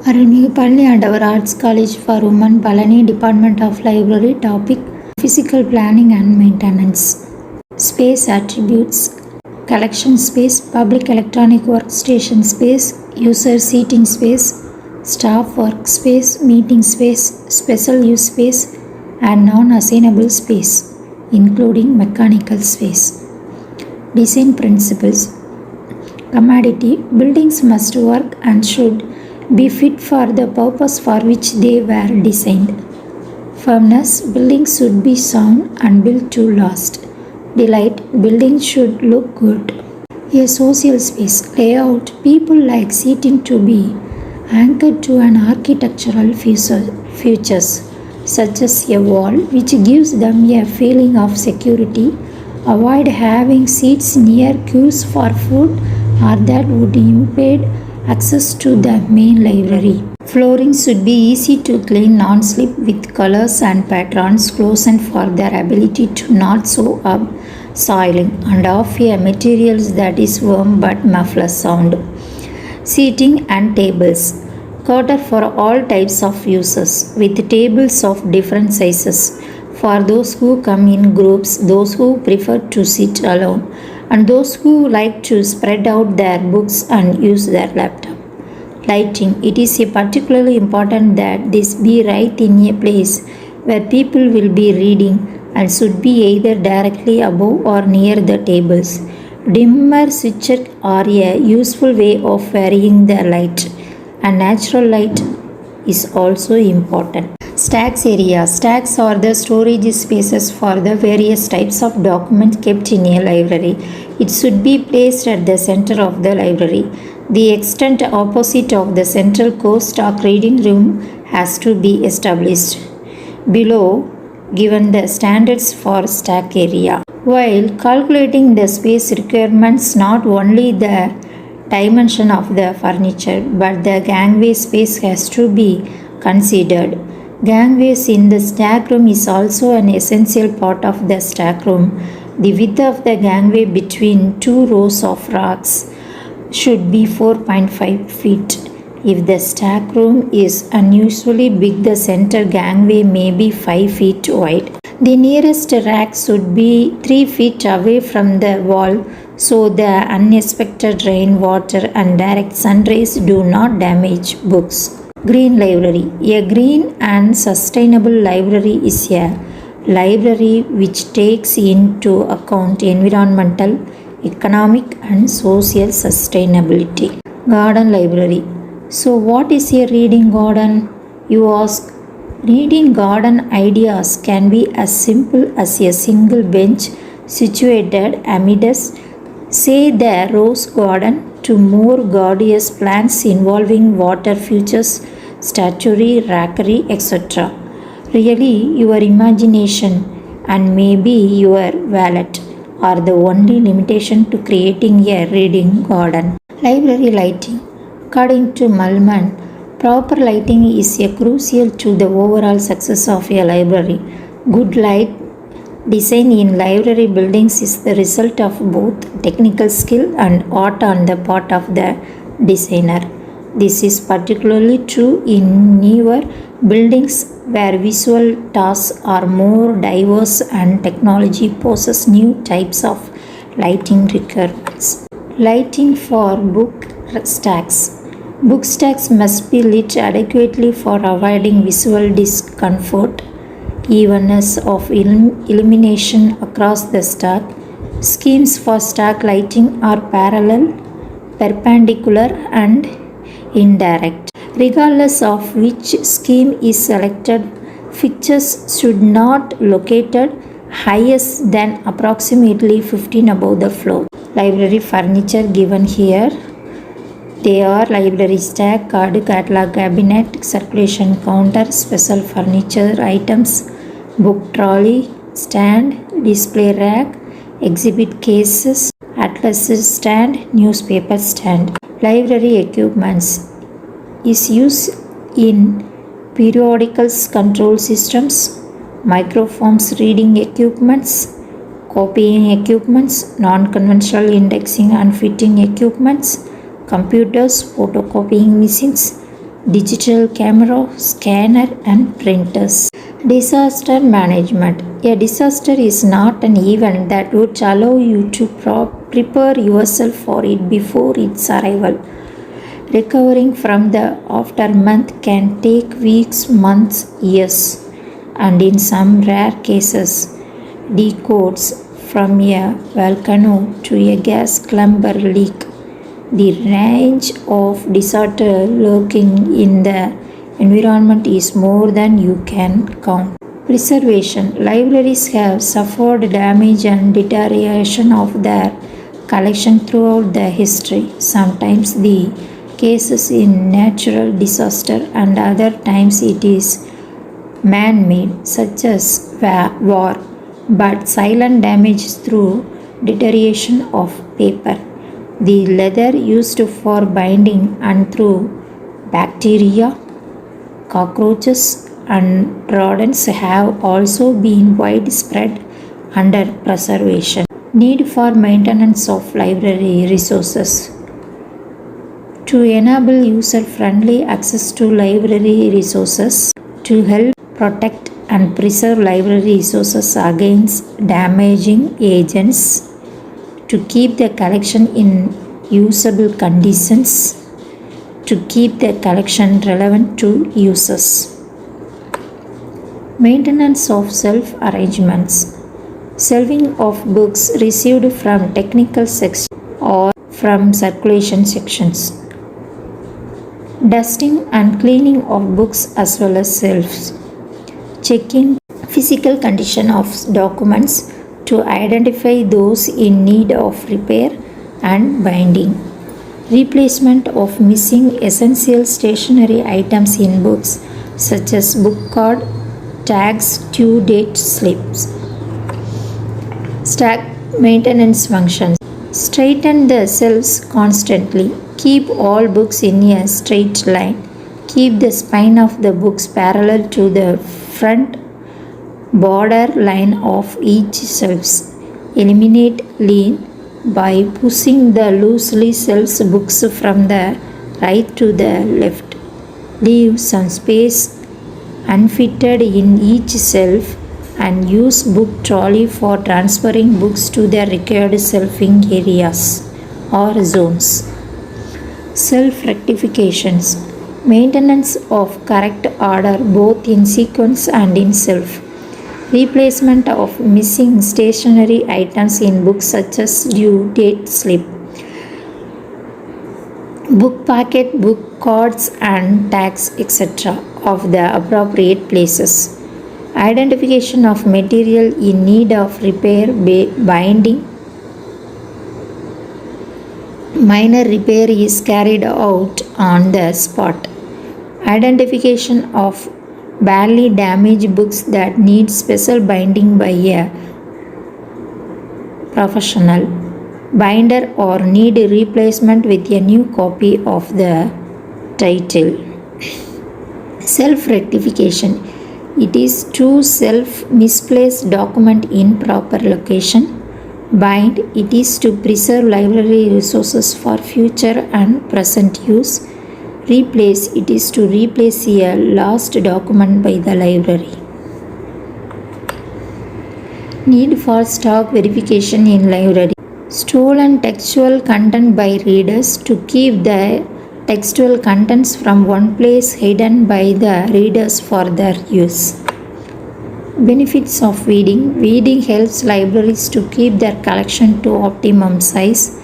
Arunmigi Palani and our Arts College for Women, Palani Department of Library. Topic: Physical Planning and Maintenance. Space attributes: collection space, public electronic workstation space, user seating space, staff workspace, meeting space, special use space, and non-assignable space, including mechanical space. Design principles: commodity: buildings must work and should be fit for the purpose for which they were designed. Firmness: buildings should be sound and built to last. Delight: buildings should look good. A social space layout: people like seating to be anchored to an architectural features such as a wall which gives them a feeling of security. Avoid having seats near queues for food or that would impede access to the main library. Flooring should be easy to clean, non-slip, with colors and patterns chosen for their ability to not show up soiling, and of a materials that is warm but muffles sound. Seating and tables cater for all types of users, with tables of different sizes for those who come in groups, those who prefer to sit alone, and those who like to spread out their books and use their laptop. Lighting: it is particularly important that this be right in a place where people will be reading and should be either directly above or near the tables. Dimmer switches are a useful way of varying the light, and natural light is also important. Stacks area: stacks are the storage spaces for the various types of documents kept in a library. It should be placed at the center of the library. The extent opposite of the central core stock reading room has to be established. Below given the standards for stack area. While calculating the space requirements, not only the dimension of the furniture but the gangway space has to be considered. Gangways in the stack room is also an essential part of the stack room. The width of the gangway between two rows of racks should be 4.5 feet. If the stack room is unusually big, the center gangway may be 5 feet wide. The nearest rack should be 3 feet away from the wall so the unexpected rain, water, and direct sun rays do not damage books. Green library: a green and sustainable library is a library which takes into account environmental, economic, and social sustainability. Garden library: so what is a reading garden, you ask? Reading garden ideas can be as simple as a single bench situated amidst, say, the rose garden, to more gorgeous plants involving water features, statuary, rackery, etc. Really, your imagination and maybe your wallet are the only limitation to creating a reading garden. Library lighting: according to Malman, proper lighting is crucial to the overall success of a library. Good light design in library buildings is the result of both technical skill and art on the part of the designer. This is particularly true in newer buildings where visual tasks are more diverse and technology poses new types of lighting requirements. Lighting for book stacks: book stacks must be lit adequately for avoiding visual discomfort. Evenness of illumination across the stack. Schemes for stack lighting are parallel, perpendicular, and indirect. Regardless of which scheme is selected, fixtures should not located highest than approximately 15 above the floor. Library furniture given here. They are library stack, card, catalog cabinet, circulation counter, special furniture items, book trolley, stand, display rack, exhibit cases, atlas stand, newspaper stand. Library equipments is used in periodicals, control systems, microforms, reading equipments, copying equipments, non-conventional indexing and fitting equipments, computers, photocopying machines, digital camera, scanner, and printers. Disaster management. A disaster is not an event that would allow you to prepare yourself for it before its arrival. Recovering from the aftermath can take weeks, months, years, and in some rare cases, decades from a volcano to a gas clumber leak. The range of disaster lurking in the environment is more than you can count. Preservation. Libraries have suffered damage and deterioration of their collection throughout the history. Sometimes the cases in natural disaster and other times it is man-made, such as war, but silent damage through deterioration of paper. The leather used for binding and through bacteria, cockroaches, and rodents have also been widespread under preservation. Need for maintenance of library resources. To enable user-friendly access to library resources, to help protect and preserve library resources against damaging agents, to keep the collection in usable conditions, to keep the collection relevant to users. Maintenance of self-arrangements. Shelving of books received from technical sections or from circulation sections. Dusting and cleaning of books as well as shelves. Checking physical condition of documents to identify those in need of repair and binding. Replacement of missing essential stationery items in books such as book card, tags, due date slips. Stack maintenance functions. Straighten the shelves constantly. Keep all books in a straight line. Keep the spine of the books parallel to the front border line of each shelf. Eliminate lean by pushing the loosely shelves books from the right to the left. Leave some space unfitted in each shelf and use book trolley for transferring books to the required shelving areas or zones. Self-rectifications. Maintenance of correct order both in sequence and in shelf. Replacement of missing stationery items in books such as due date slip, book packet, book cards and tags etc. of the appropriate places. Identification of material in need of repair, binding. Minor repair is carried out on the spot. Identification of badly damaged books that need special binding by a professional binder or need replacement with a new copy of the title. Self-rectification. It is to misplaced document in proper location. Bind. It is to preserve library resources for future and present use. Replace. It is to replace a lost document by the library. Need for stock verification in library. Stolen textual content by readers to keep the textual contents from one place hidden by the readers for their use. Benefits of weeding. Weeding helps libraries to keep their collection to optimum size.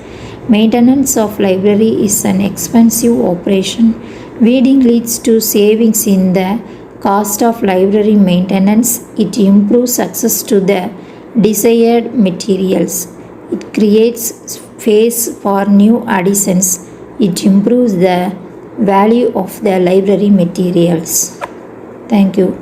Maintenance of library is an expensive operation. Weeding leads to savings in the cost of library maintenance. It improves access to the desired materials. It creates space for new additions. It improves the value of the library materials. Thank you.